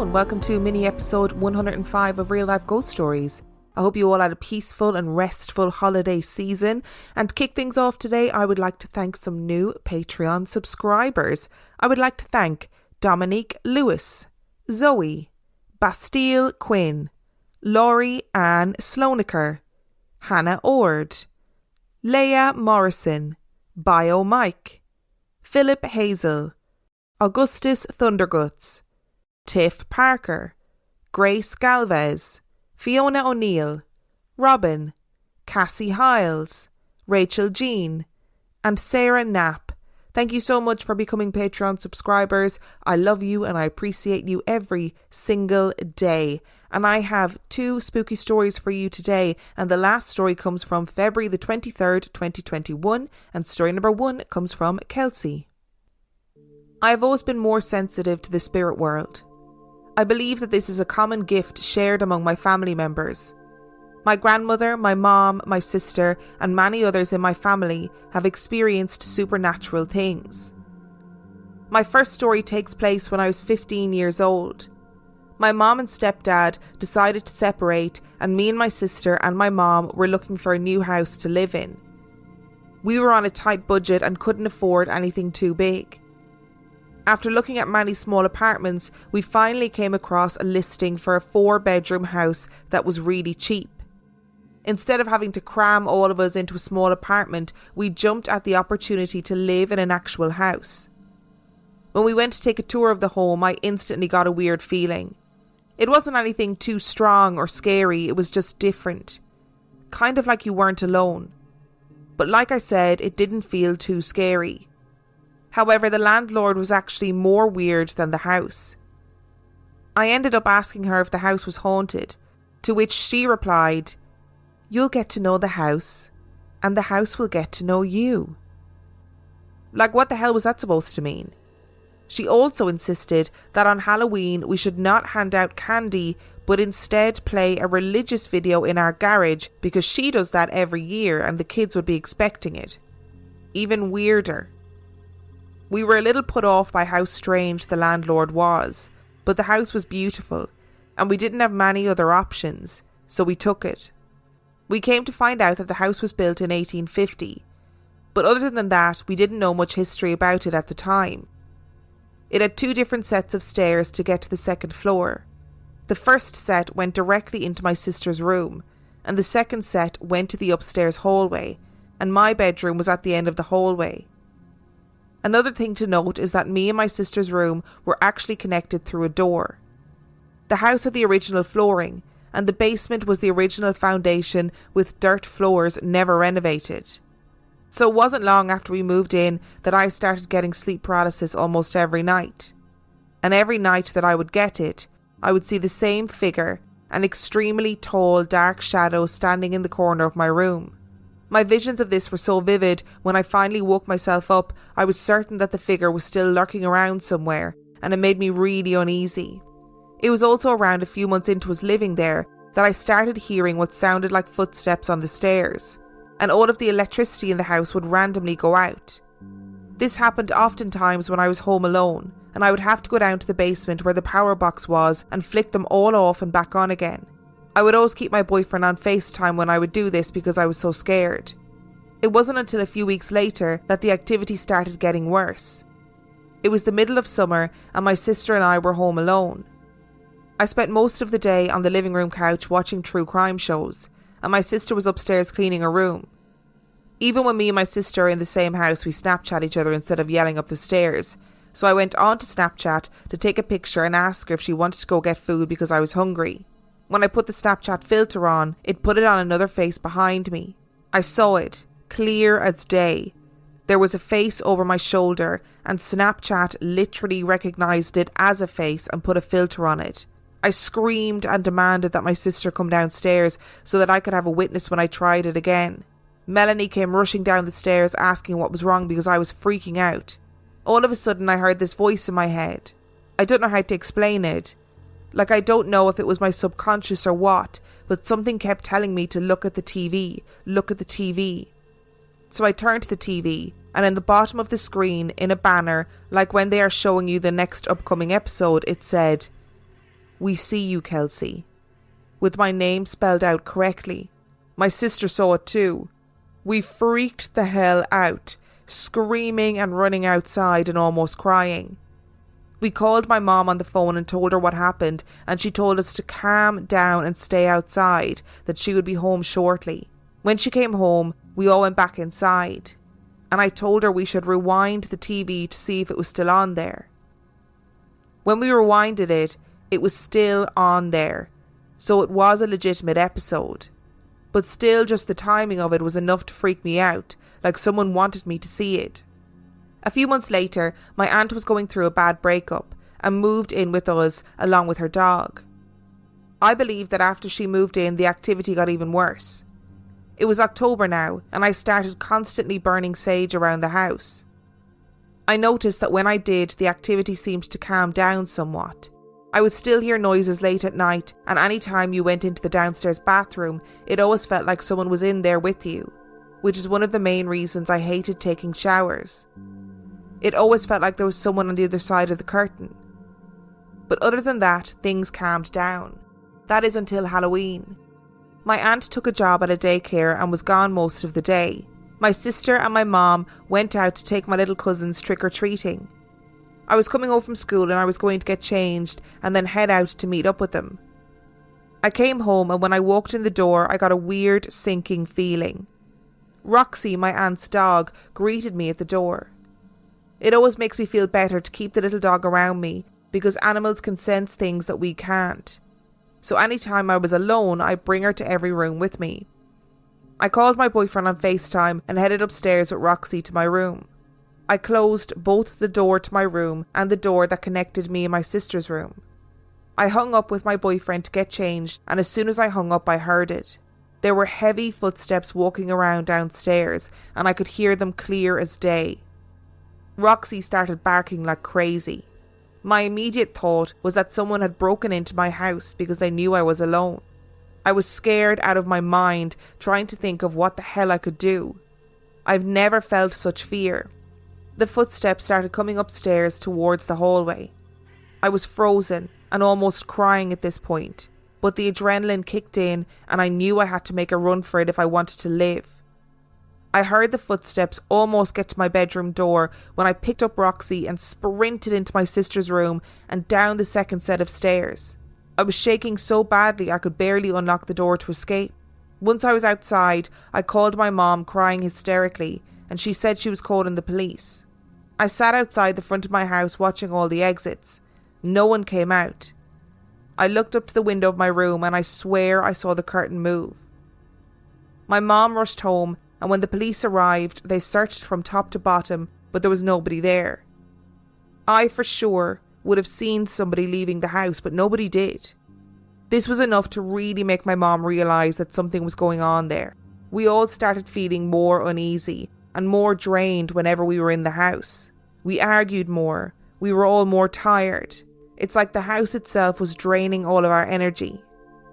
and welcome to mini episode 105 of Real Life Ghost Stories. I hope you all had a peaceful and restful holiday season. And to kick things off today, I would like to thank some new Patreon subscribers. I would like to thank Dominique Lewis, Zoe, Bastille Quinn, Laurie Ann Slonaker, Hannah Ord, Leah Morrison, Bio Mike, Philip Hazel, Augustus Thunderguts, Tiff Parker, Grace Galvez, Fiona O'Neill, Robin, Cassie Hiles, Rachel Jean, and Sarah Knapp. Thank you so much for becoming Patreon subscribers. I love you and I appreciate you every single day. And I have 2 spooky stories for you today. And the last story comes from February the 23rd, 2021. And story number 1 comes from Kelsey. I have always been more sensitive to the spirit world. I believe that this is a common gift shared among my family members. My grandmother, my mom, my sister, and many others in my family have experienced supernatural things. My first story takes place when I was 15 years old. My mom and stepdad decided to separate, and me and my sister and my mom were looking for a new house to live in. We were on a tight budget and couldn't afford anything too big. After looking at many small apartments, we finally came across a listing for a 4-bedroom house that was really cheap. Instead of having to cram all of us into a small apartment, we jumped at the opportunity to live in an actual house. When we went to take a tour of the home, I instantly got a weird feeling. It wasn't anything too strong or scary, it was just different. Kind of like you weren't alone. But like I said, it didn't feel too scary. However, the landlord was actually more weird than the house. I ended up asking her if the house was haunted, to which she replied, "You'll get to know the house, and the house will get to know you." Like, what the hell was that supposed to mean? She also insisted that on Halloween we should not hand out candy, but instead play a religious video in our garage because she does that every year and the kids would be expecting it. Even weirder. We were a little put off by how strange the landlord was, but the house was beautiful, and we didn't have many other options, so we took it. We came to find out that the house was built in 1850, but other than that, we didn't know much history about it at the time. It had 2 different sets of stairs to get to the 2nd floor. The first set went directly into my sister's room, and the second set went to the upstairs hallway, and my bedroom was at the end of the hallway. Another thing to note is that me and my sister's room were actually connected through a door. The house had the original flooring, and the basement was the original foundation with dirt floors never renovated. So it wasn't long after we moved in that I started getting sleep paralysis almost every night. And every night that I would get it, I would see the same figure, an extremely tall dark shadow standing in the corner of my room. My visions of this were so vivid, when I finally woke myself up, I was certain that the figure was still lurking around somewhere, and it made me really uneasy. It was also around a few months into us living there that I started hearing what sounded like footsteps on the stairs, and all of the electricity in the house would randomly go out. This happened oftentimes when I was home alone, and I would have to go down to the basement where the power box was and flick them all off and back on again. I would always keep my boyfriend on FaceTime when I would do this because I was so scared. It wasn't until a few weeks later that the activity started getting worse. It was the middle of summer and my sister and I were home alone. I spent most of the day on the living room couch watching true crime shows, and my sister was upstairs cleaning her room. Even when me and my sister are in the same house, we Snapchat each other instead of yelling up the stairs. So I went on to Snapchat to take a picture and ask her if she wanted to go get food because I was hungry. When I put the Snapchat filter on, it put it on another face behind me. I saw it, clear as day. There was a face over my shoulder, and Snapchat literally recognised it as a face and put a filter on it. I screamed and demanded that my sister come downstairs so that I could have a witness when I tried it again. Melanie came rushing down the stairs asking what was wrong because I was freaking out. All of a sudden I heard this voice in my head. I don't know how to explain it. Like, I don't know if it was my subconscious or what, but something kept telling me to look at the TV, look at the TV. So I turned to the TV, and in the bottom of the screen, in a banner, like when they are showing you the next upcoming episode, it said, "We see you, Kelsey," with my name spelled out correctly. My sister saw it too. We freaked the hell out, screaming and running outside and almost crying. We called my mom on the phone and told her what happened, and she told us to calm down and stay outside, that she would be home shortly. When she came home, we all went back inside, and I told her we should rewind the TV to see if it was still on there. When we rewinded it, it was still on there, so it was a legitimate episode. But still, just the timing of it was enough to freak me out, like someone wanted me to see it. A few months later, my aunt was going through a bad breakup and moved in with us along with her dog. I believe that after she moved in, the activity got even worse. It was October now, and I started constantly burning sage around the house. I noticed that when I did, the activity seemed to calm down somewhat. I would still hear noises late at night, and any time you went into the downstairs bathroom, it always felt like someone was in there with you, which is one of the main reasons I hated taking showers. It always felt like there was someone on the other side of the curtain. But other than that, things calmed down. That is until Halloween. My aunt took a job at a daycare and was gone most of the day. My sister and my mom went out to take my little cousins trick-or-treating. I was coming home from school and I was going to get changed and then head out to meet up with them. I came home, and when I walked in the door, I got a weird sinking feeling. Roxy, my aunt's dog, greeted me at the door. It always makes me feel better to keep the little dog around me, because animals can sense things that we can't. So anytime I was alone, I'd bring her to every room with me. I called my boyfriend on FaceTime and headed upstairs with Roxy to my room. I closed both the door to my room and the door that connected me and my sister's room. I hung up with my boyfriend to get changed, and as soon as I hung up, I heard it. There were heavy footsteps walking around downstairs, and I could hear them clear as day. Roxy started barking like crazy. My immediate thought was that someone had broken into my house because they knew I was alone. I was scared out of my mind, trying to think of what the hell I could do. I've never felt such fear. The footsteps started coming upstairs towards the hallway. I was frozen and almost crying at this point, but the adrenaline kicked in and I knew I had to make a run for it if I wanted to live. I heard the footsteps almost get to my bedroom door when I picked up Roxy and sprinted into my sister's room and down the second set of stairs. I was shaking so badly I could barely unlock the door to escape. Once I was outside, I called my mom crying hysterically, and she said she was calling the police. I sat outside the front of my house watching all the exits. No one came out. I looked up to the window of my room and I swear I saw the curtain move. My mom rushed home, and when the police arrived, they searched from top to bottom, but there was nobody there. I, for sure, would have seen somebody leaving the house, but nobody did. This was enough to really make my mom realise that something was going on there. We all started feeling more uneasy and more drained whenever we were in the house. We argued more. We were all more tired. It's like the house itself was draining all of our energy.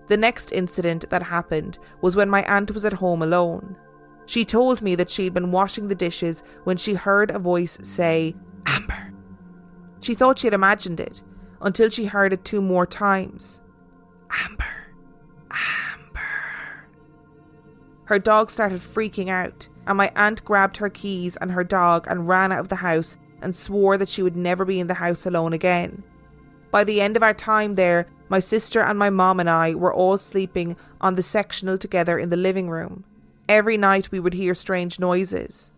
The next incident that happened was when my aunt was at home alone. She told me that she'd been washing the dishes when she heard a voice say, "Amber." She thought she had imagined it, until she heard it 2 more times. "Amber, Amber." Her dog started freaking out, and my aunt grabbed her keys and her dog and ran out of the house and swore that she would never be in the house alone again. By the end of our time there, my sister and my mom and I were all sleeping on the sectional together in the living room. Every night we would hear strange noises.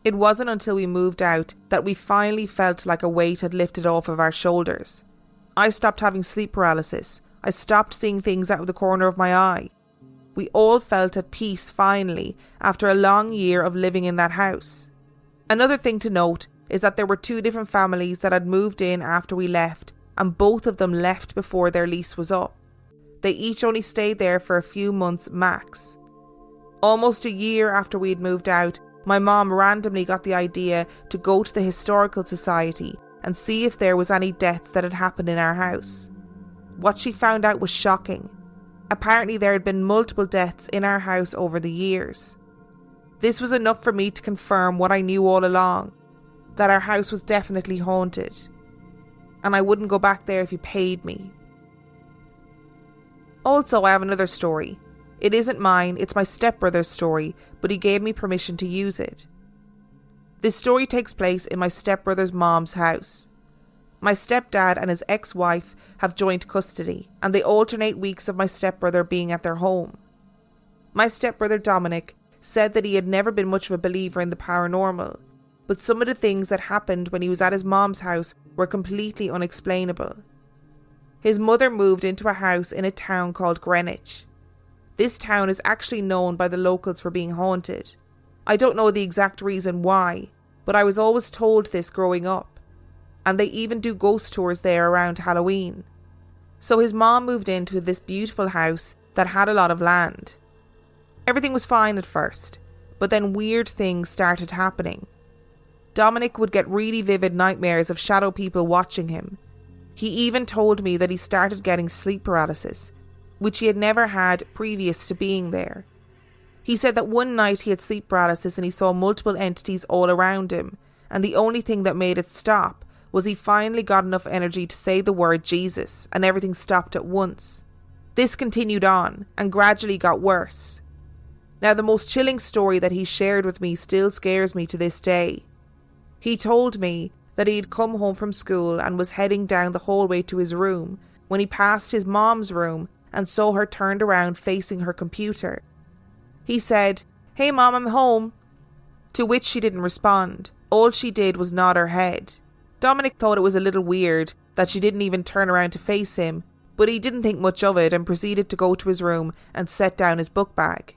It wasn't until we moved out that we finally felt like a weight had lifted off of our shoulders. I stopped having sleep paralysis. I stopped seeing things out of the corner of my eye. We all felt at peace finally after a long year of living in that house. Another thing to note is that there were 2 different families that had moved in after we left, and both of them left before their lease was up. They each only stayed there for a few months max. Almost a year after we'd moved out, my mom randomly got the idea to go to the Historical Society and see if there was any deaths that had happened in our house. What she found out was shocking. Apparently there had been multiple deaths in our house over the years. This was enough for me to confirm what I knew all along, that our house was definitely haunted. And I wouldn't go back there if you paid me. Also, I have another story. It isn't mine, it's my stepbrother's story, but he gave me permission to use it. This story takes place in my stepbrother's mom's house. My stepdad and his ex-wife have joint custody, and they alternate weeks of my stepbrother being at their home. My stepbrother Dominic said that he had never been much of a believer in the paranormal, but some of the things that happened when he was at his mom's house were completely unexplainable. His mother moved into a house in a town called Greenwich. This town is actually known by the locals for being haunted. I don't know the exact reason why, but I was always told this growing up. And they even do ghost tours there around Halloween. So his mom moved into this beautiful house that had a lot of land. Everything was fine at first, but then weird things started happening. Dominic would get really vivid nightmares of shadow people watching him. He even told me that he started getting sleep paralysis, which he had never had previous to being there. He said that one night he had sleep paralysis and he saw multiple entities all around him, and the only thing that made it stop was he finally got enough energy to say the word Jesus, and everything stopped at once. This continued on, and gradually got worse. Now, the most chilling story that he shared with me still scares me to this day. He told me that he'd come home from school and was heading down the hallway to his room when he passed his mom's room and saw her turned around facing her computer. He said, "Hey Mom, I'm home," to which she didn't respond. All she did was nod her head. Dominic thought it was a little weird that she didn't even turn around to face him, but he didn't think much of it and proceeded to go to his room and set down his book bag.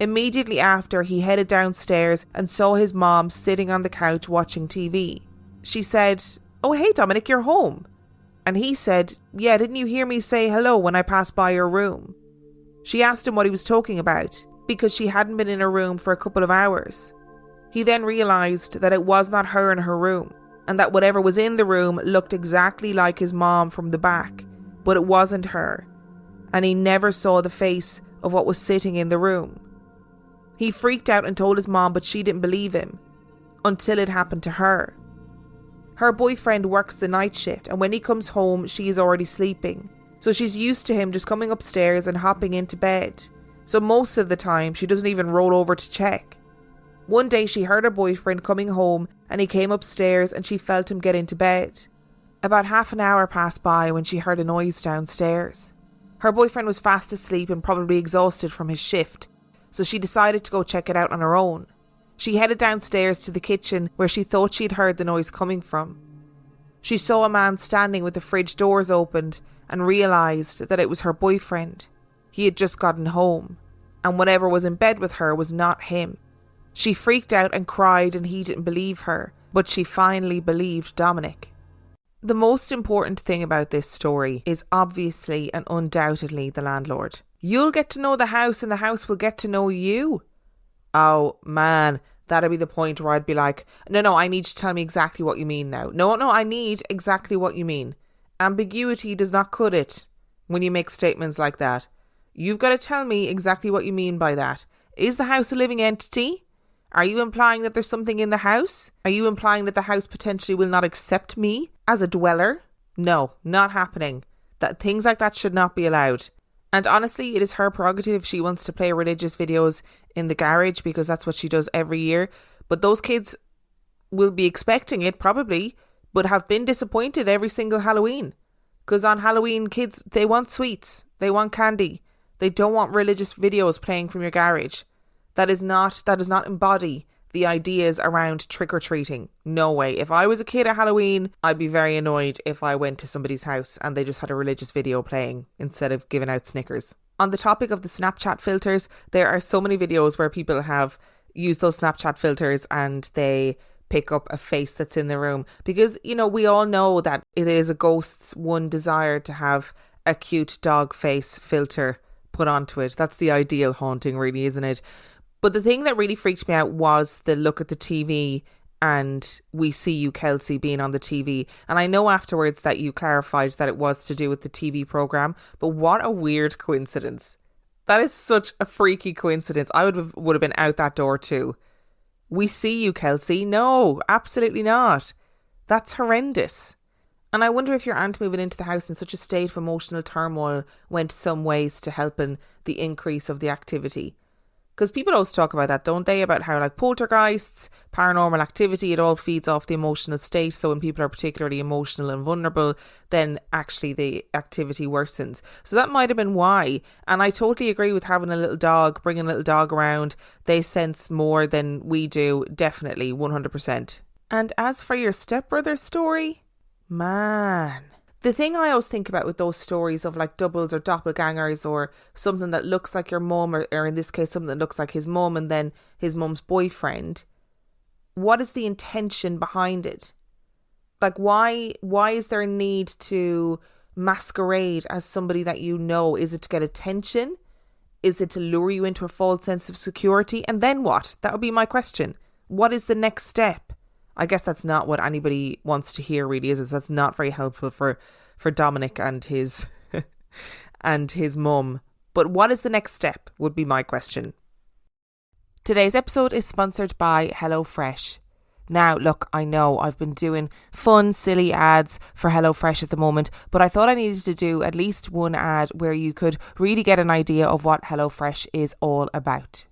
Immediately after, he headed downstairs and saw his mom sitting on the couch watching TV. She said, "Oh, hey Dominic, you're home." And he said, "Yeah, didn't you hear me say hello when I passed by your room?" She asked him what he was talking about, because she hadn't been in her room for a couple of hours. He then realised that it was not her in her room, and that whatever was in the room looked exactly like his mom from the back, but it wasn't her, and he never saw the face of what was sitting in the room. He freaked out and told his mom, but she didn't believe him, until it happened to her. Her boyfriend works the night shift, and when he comes home, she is already sleeping, so she's used to him just coming upstairs and hopping into bed, so most of the time she doesn't even roll over to check. One day she heard her boyfriend coming home and he came upstairs and she felt him get into bed. About half an hour passed by when she heard a noise downstairs. Her boyfriend was fast asleep and probably exhausted from his shift, so she decided to go check it out on her own. She headed downstairs to the kitchen where she thought she'd heard the noise coming from. She saw a man standing with the fridge doors opened and realised that it was her boyfriend. He had just gotten home, and whatever was in bed with her was not him. She freaked out and cried, and he didn't believe her, but she finally believed Dominic. The most important thing about this story is obviously and undoubtedly the landlord. You'll get to know the house and the house will get to know you. Oh man, that'd be the point where I'd be like, no, I need you to tell me exactly what you mean now. No, I need exactly what you mean. Ambiguity does not cut it when you make statements like that. You've got to tell me exactly what you mean by that. Is the house a living entity? Are you implying that there's something in the house? Are you implying that the house potentially will not accept me as a dweller? No, not happening. That things like that should not be allowed. And honestly, it is her prerogative if she wants to play religious videos in the garage, because that's what she does every year. But those kids will be expecting it probably, but have been disappointed every single Halloween. Because on Halloween, kids, they want sweets. They want candy. They don't want religious videos playing from your garage. That does not embody the ideas around trick-or-treating. No way. If I was a kid at Halloween, I'd be very annoyed if I went to somebody's house and they just had a religious video playing instead of giving out Snickers. On the topic of the Snapchat filters, there are so many videos where people have used those Snapchat filters and they pick up a face that's in the room. Because, you know, we all know that it is a ghost's one desire to have a cute dog face filter put onto it. That's the ideal haunting, really, isn't it? But the thing that really freaked me out was the look at the TV and "We See You, Kelsey" being on the TV. And I know afterwards that you clarified that it was to do with the TV programme, but what a weird coincidence. That is such a freaky coincidence. I would have been out that door too. "We see you, Kelsey." No, absolutely not. That's horrendous. And I wonder if your aunt moving into the house in such a state of emotional turmoil went some ways to helping the increase of the activity. Because people always talk about that, don't they? About how like poltergeists, paranormal activity, it all feeds off the emotional state. So when people are particularly emotional and vulnerable, then actually the activity worsens. So that might have been why. And I totally agree with having a little dog, bringing a little dog around. They sense more than we do, definitely, 100%. And as for your stepbrother's story, man, the thing I always think about with those stories of like doubles or doppelgangers or something that looks like your mum or in this case something that looks like his mum and then his mum's boyfriend, what is the intention behind it? Like why is there a need to masquerade as somebody that you know? Is it to get attention? Is it to lure you into a false sense of security? And then what? That would be my question. What is the next step? I guess that's not what anybody wants to hear, really, is it? So that's not very helpful for Dominic and his and his mum. But what is the next step would be my question. Today's episode is sponsored by HelloFresh. Now, look, I know I've been doing fun, silly ads for HelloFresh at the moment, but I thought I needed to do at least one ad where you could really get an idea of what HelloFresh is all about.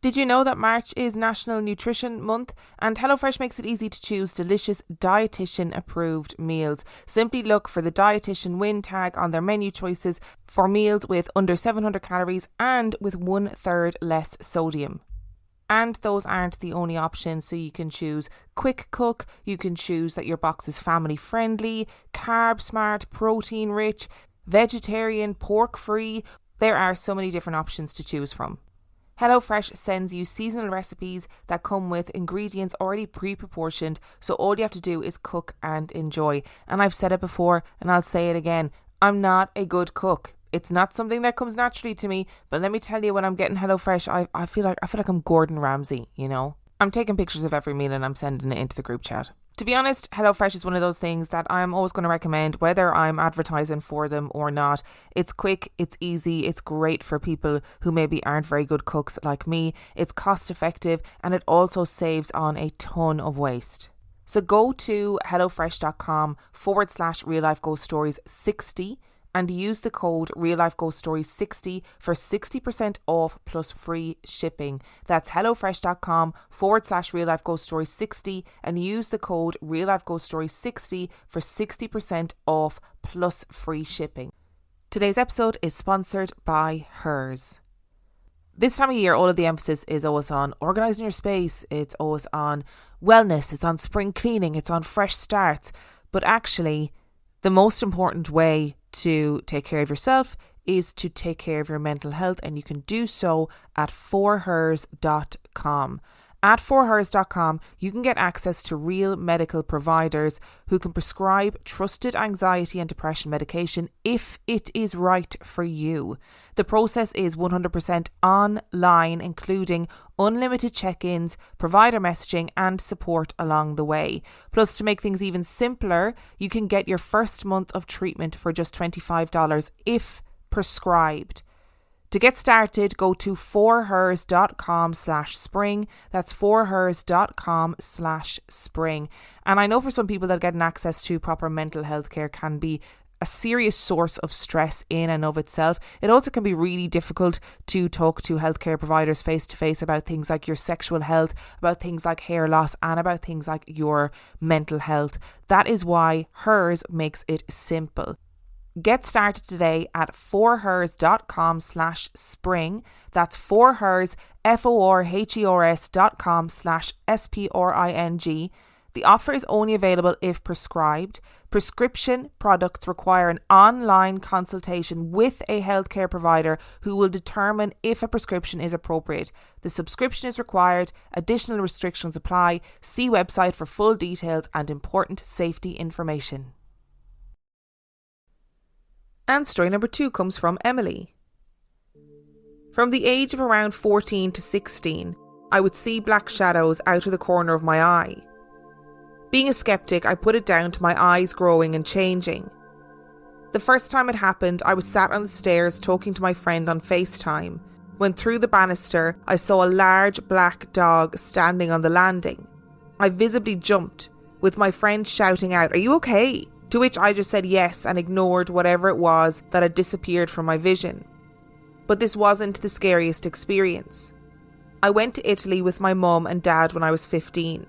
Did you know that March is National Nutrition Month? And HelloFresh makes it easy to choose delicious dietitian approved meals. Simply look for the dietitian win tag on their menu choices for meals with under 700 calories and with 1/3 less sodium. And those aren't the only options, so you can choose quick cook, you can choose that your box is family friendly, carb smart, protein rich, vegetarian, pork free. There are so many different options to choose from. HelloFresh sends you seasonal recipes that come with ingredients already pre-proportioned, so all you have to do is cook and enjoy. And I've said it before and I'll say it again, I'm not a good cook. It's not something that comes naturally to me, but let me tell you, when I'm getting HelloFresh, I feel like I'm Gordon Ramsay, you know? I'm taking pictures of every meal and I'm sending it into the group chat. To be honest, HelloFresh is one of those things that I'm always going to recommend, whether I'm advertising for them or not. It's quick, it's easy, it's great for people who maybe aren't very good cooks like me. It's cost effective and it also saves on a ton of waste. So go to hellofresh.com/real life ghost stories 60 and use the code Real Life Ghost Stories 60 for 60% off plus free shipping. That's hellofresh.com/Real Life Ghost Stories 60 and use the code Real Life Ghost Stories 60 for 60% off plus free shipping. Today's episode is sponsored by Hers. This time of year, all of the emphasis is always on organising your space. It's always on wellness. It's on spring cleaning. It's on fresh starts. But actually, the most important way to take care of yourself is to take care of your mental health, and you can do so at forhers.com. At forhers.com, you can get access to real medical providers who can prescribe trusted anxiety and depression medication if it is right for you. The process is 100% online, including unlimited check-ins, provider messaging and support along the way. Plus, to make things even simpler, you can get your first month of treatment for just $25 if prescribed. To get started, go to forhers.com/spring. That's forhers.com/spring. And I know for some people that getting access to proper mental health care can be a serious source of stress in and of itself. It also can be really difficult to talk to healthcare providers face to face about things like your sexual health, about things like hair loss, and about things like your mental health. That is why Hers makes it simple. Get started today at forhers.com/spring. That's forhers, forhers.com/spring. The offer is only available if prescribed. Prescription products require an online consultation with a healthcare provider who will determine if a prescription is appropriate. The subscription is required. Additional restrictions apply. See website for full details and important safety information. And story number 2 comes from Emily. From the age of around 14 to 16, I would see black shadows out of the corner of my eye. Being a skeptic, I put it down to my eyes growing and changing. The first time it happened, I was sat on the stairs talking to my friend on FaceTime, when through the banister I saw a large black dog standing on the landing. I visibly jumped, with my friend shouting out, "Are you okay?" To which I just said yes and ignored whatever it was that had disappeared from my vision. But this wasn't the scariest experience. I went to Italy with my mum and dad when I was 15.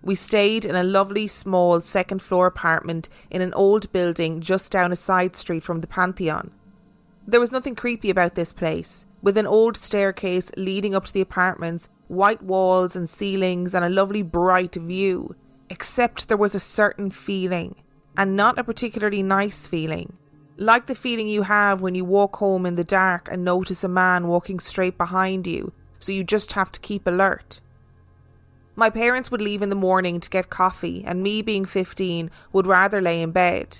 We stayed in a lovely small second floor apartment in an old building just down a side street from the Pantheon. There was nothing creepy about this place, with an old staircase leading up to the apartments, white walls and ceilings and a lovely bright view, except there was a certain feeling, and not a particularly nice feeling. Like the feeling you have when you walk home in the dark and notice a man walking straight behind you, so you just have to keep alert. My parents would leave in the morning to get coffee, and me being 15 would rather lay in bed.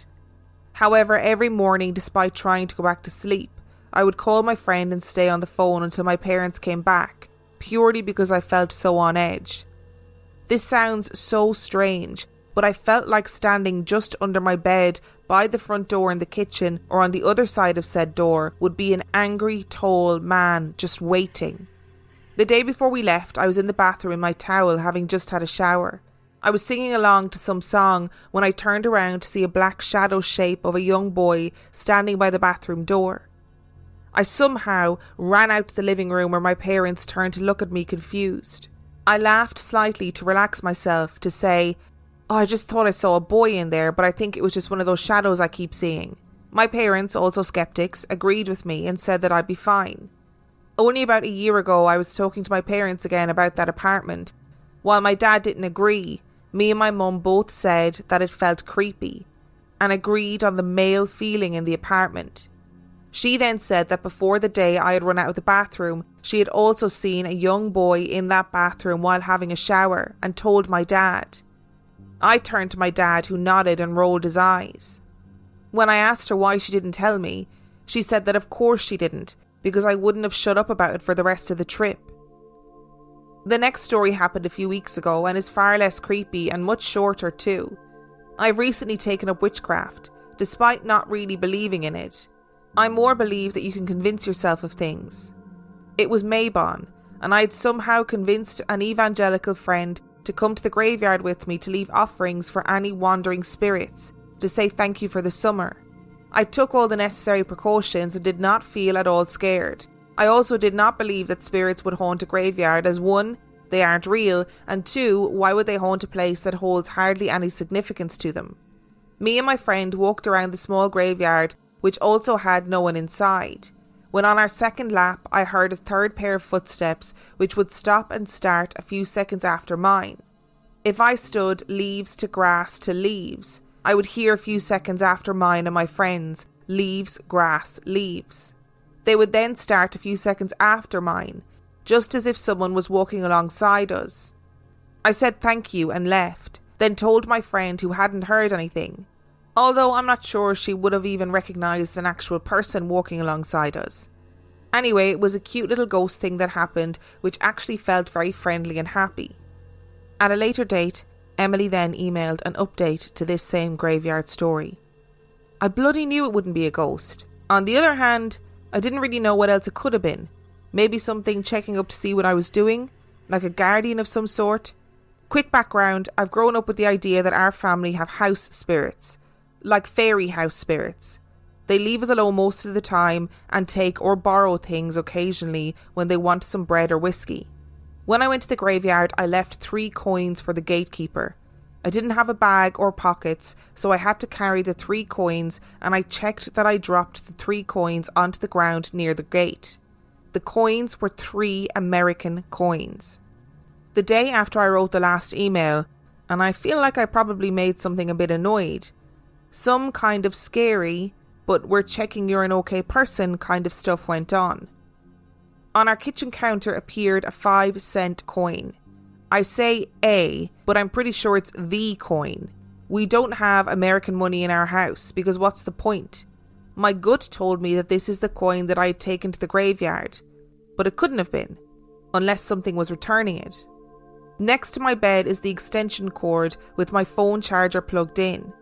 However, every morning, despite trying to go back to sleep, I would call my friend and stay on the phone until my parents came back, purely because I felt so on edge. This sounds so strange, but I felt like standing just under my bed by the front door in the kitchen or on the other side of said door would be an angry, tall man just waiting. The day before we left, I was in the bathroom in my towel having just had a shower. I was singing along to some song when I turned around to see a black shadow shape of a young boy standing by the bathroom door. I somehow ran out to the living room where my parents turned to look at me confused. I laughed slightly to relax myself to say, "Oh, I just thought I saw a boy in there, but I think it was just one of those shadows I keep seeing." My parents, also skeptics, agreed with me and said that I'd be fine. Only about a year ago I was talking to my parents again about that apartment. While my dad didn't agree, me and my mum both said that it felt creepy and agreed on the male feeling in the apartment. She then said that before the day I had run out of the bathroom, she had also seen a young boy in that bathroom while having a shower and told my dad. I turned to my dad, who nodded and rolled his eyes. When I asked her why she didn't tell me, she said that of course she didn't, because I wouldn't have shut up about it for the rest of the trip. The next story happened a few weeks ago and is far less creepy and much shorter too. I've recently taken up witchcraft, despite not really believing in it. I more believe that you can convince yourself of things. It was Maybon, and I had somehow convinced an evangelical friend to come to the graveyard with me to leave offerings for any wandering spirits, to say thank you for the summer. I took all the necessary precautions and did not feel at all scared. I also did not believe that spirits would haunt a graveyard, as 1, they aren't real, and 2, why would they haunt a place that holds hardly any significance to them? Me and my friend walked around the small graveyard, which also had no one inside. When on our second lap, I heard a third pair of footsteps, which would stop and start a few seconds after mine. If I stood leaves to grass to leaves, I would hear a few seconds after mine and my friends, leaves, grass, leaves. They would then start a few seconds after mine, just as if someone was walking alongside us. I said thank you and left, then told my friend who hadn't heard anything, although I'm not sure she would have even recognised an actual person walking alongside us. Anyway, it was a cute little ghost thing that happened, which actually felt very friendly and happy. At a later date, Emily then emailed an update to this same graveyard story. I bloody knew it wouldn't be a ghost. On the other hand, I didn't really know what else it could have been. Maybe something checking up to see what I was doing, like a guardian of some sort. Quick background, I've grown up with the idea that our family have house spirits, like fairy house spirits. They leave us alone most of the time and take or borrow things occasionally when they want some bread or whiskey. When I went to the graveyard, I left 3 coins for the gatekeeper. I didn't have a bag or pockets, so I had to carry the 3 coins, and I checked that I dropped the 3 coins onto the ground near the gate. The coins were 3 American coins. The day after I wrote the last email, and I feel like I probably made something a bit annoyed, some kind of scary, but we're checking you're an okay person kind of stuff went on. On our kitchen counter appeared a 5-cent coin. I say a, but I'm pretty sure it's the coin. We don't have American money in our house, because what's the point? My gut told me that this is the coin that I had taken to the graveyard, but it couldn't have been, unless something was returning it. Next to my bed is the extension cord with my phone charger plugged in.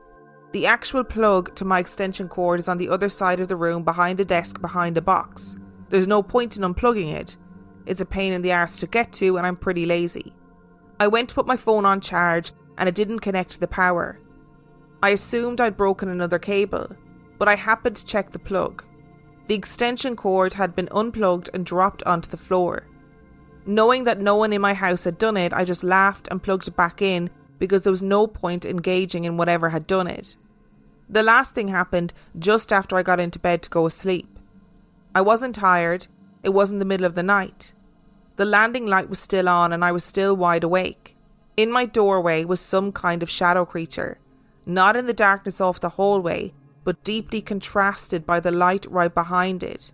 The actual plug to my extension cord is on the other side of the room behind a desk behind a box. There's no point in unplugging it. It's a pain in the arse to get to, and I'm pretty lazy. I went to put my phone on charge and it didn't connect to the power. I assumed I'd broken another cable, but I happened to check the plug. The extension cord had been unplugged and dropped onto the floor. Knowing that no one in my house had done it, I just laughed and plugged it back in because there was no point engaging in whatever had done it. The last thing happened just after I got into bed to go to sleep. I wasn't tired, it wasn't the middle of the night. The landing light was still on and I was still wide awake. In my doorway was some kind of shadow creature, not in the darkness off the hallway, but deeply contrasted by the light right behind it.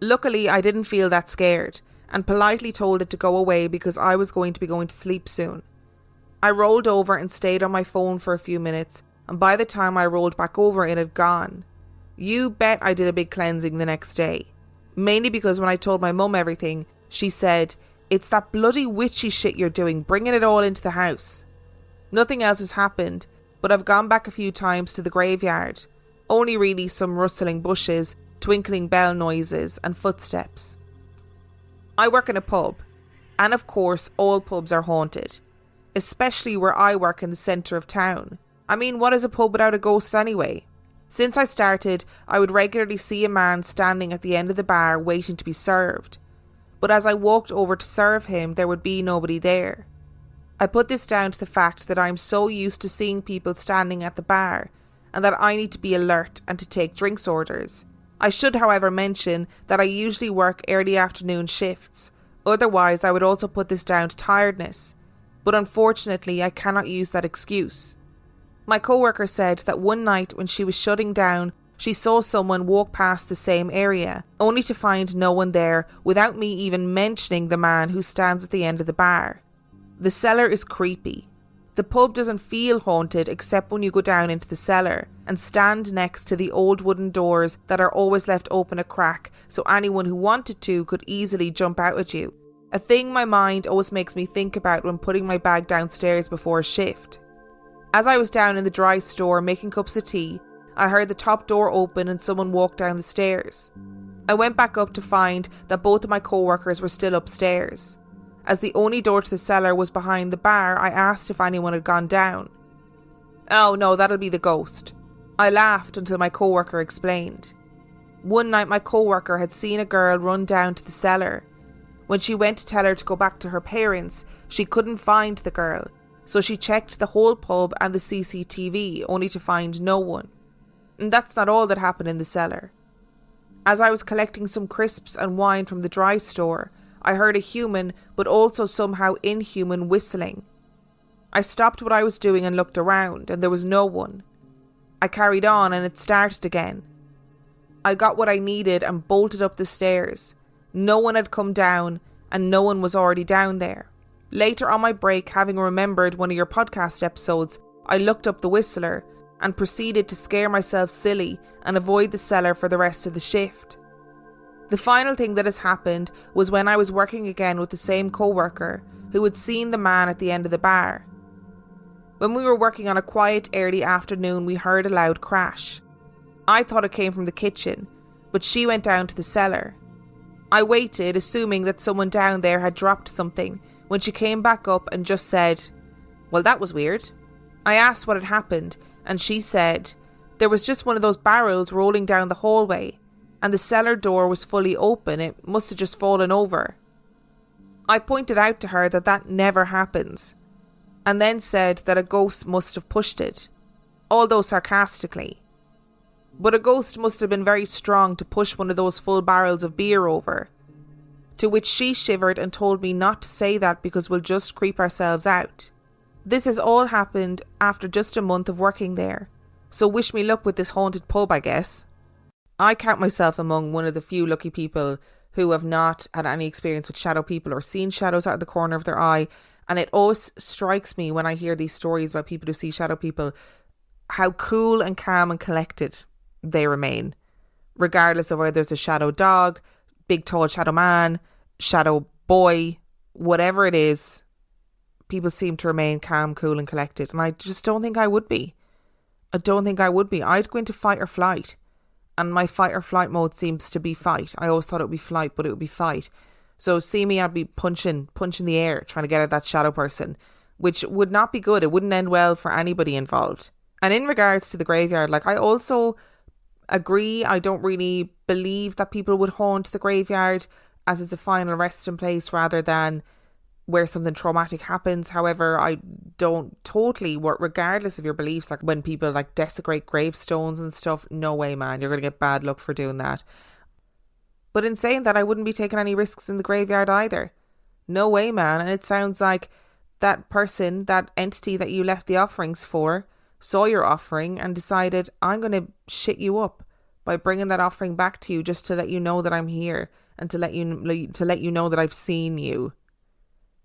Luckily, I didn't feel that scared, and politely told it to go away because I was going to sleep soon. I rolled over and stayed on my phone for a few minutes, and by the time I rolled back over, it had gone. You bet I did a big cleansing the next day. Mainly because when I told my mum everything, she said, "It's that bloody witchy shit you're doing, bringing it all into the house." Nothing else has happened, but I've gone back a few times to the graveyard. Only really some rustling bushes, twinkling bell noises, and footsteps. I work in a pub, and of course all pubs are haunted. Especially where I work in the centre of town. I mean, what is a pub without a ghost anyway? Since I started, I would regularly see a man standing at the end of the bar waiting to be served. But as I walked over to serve him, there would be nobody there. I put this down to the fact that I am so used to seeing people standing at the bar, and that I need to be alert and to take drinks orders. I should, however, mention that I usually work early afternoon shifts. Otherwise, I would also put this down to tiredness. But unfortunately, I cannot use that excuse. My co-worker said that one night when she was shutting down, she saw someone walk past the same area, only to find no one there without me even mentioning the man who stands at the end of the bar. The cellar is creepy. The pub doesn't feel haunted except when you go down into the cellar and stand next to the old wooden doors that are always left open a crack so anyone who wanted to could easily jump out at you. A thing my mind always makes me think about when putting my bag downstairs before a shift. As I was down in the dry store making cups of tea, I heard the top door open and someone walk down the stairs. I went back up to find that both of my co-workers were still upstairs. As the only door to the cellar was behind the bar, I asked if anyone had gone down. "Oh no, that'll be the ghost." I laughed until my co-worker explained. One night my co-worker had seen a girl run down to the cellar. When she went to tell her to go back to her parents, she couldn't find the girl, so she checked the whole pub and the CCTV only to find no one. And that's not all that happened in the cellar. As I was collecting some crisps and wine from the dry store, I heard a human but also somehow inhuman whistling. I stopped what I was doing and looked around, and there was no one. I carried on and it started again. I got what I needed and bolted up the stairs. No one had come down and no one was already down there. Later on my break, having remembered one of your podcast episodes, I looked up the whistler and proceeded to scare myself silly and avoid the cellar for the rest of the shift. The final thing that has happened was when I was working again with the same co-worker who had seen the man at the end of the bar. When we were working on a quiet early afternoon, we heard a loud crash. I thought it came from the kitchen, but she went down to the cellar. I waited, assuming that someone down there had dropped something, when she came back up and just said, "Well, that was weird." I asked what had happened, and she said, "There was just one of those barrels rolling down the hallway, and the cellar door was fully open. It must have just fallen over." I pointed out to her that that never happens, and then said that a ghost must have pushed it, although sarcastically. But a ghost must have been very strong to push one of those full barrels of beer over. To which she shivered and told me not to say that because we'll just creep ourselves out. This has all happened after just a month of working there, so wish me luck with this haunted pub, I guess. I count myself among one of the few lucky people who have not had any experience with shadow people or seen shadows out of the corner of their eye, and it always strikes me when I hear these stories about people who see shadow people, how cool and calm and collected they remain, regardless of whether there's a shadow dog, big tall shadow man, shadow boy, whatever it is. People seem to remain calm, cool and collected, and I just don't think I would be. I don't think I would be. I'd go into fight or flight, and my fight or flight mode seems to be fight. I always thought it would be flight, but it would be fight. So see me, I'd be punching the air, trying to get at that shadow person, which would not be good. It wouldn't end well for anybody involved. And in regards to the graveyard, like, I also agree. I don't really believe that people would haunt the graveyard as it's a final resting place rather than where something traumatic happens. However, I don't totally, regardless of your beliefs, like when people like desecrate gravestones and stuff, no way, man, you're going to get bad luck for doing that. But in saying that, I wouldn't be taking any risks in the graveyard either. No way, man. And it sounds like that person, that entity that you left the offerings for, saw your offering and decided, I'm going to shit you up by bringing that offering back to you just to let you know that I'm here and to let you know that I've seen you.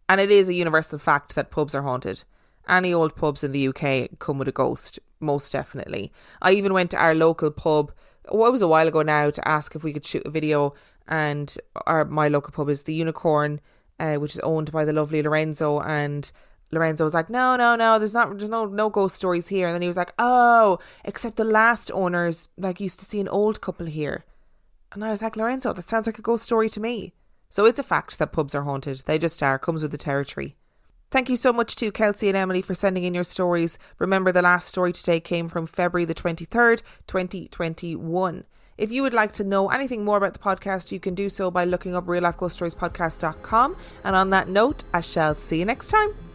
And it is a universal fact that pubs are haunted. Any old pubs in the UK come with a ghost, most definitely. I even went to our local pub, it was a while ago now, to ask if we could shoot a video, and my local pub is the Unicorn, which is owned by the lovely Lorenzo, and Lorenzo was like, no, there's no ghost stories here. And then he was like, oh, except the last owners like used to see an old couple here. And I was like, Lorenzo, that sounds like a ghost story to me. So it's a fact that pubs are haunted. They just are. Comes with the territory. Thank you so much to Kelsey and Emily for sending in your stories. Remember, the last story today came from February the 23rd, 2021. If you would like to know anything more about the podcast, you can do so by looking up reallifeghoststoriespodcast.com. And on that note, I shall see you next time.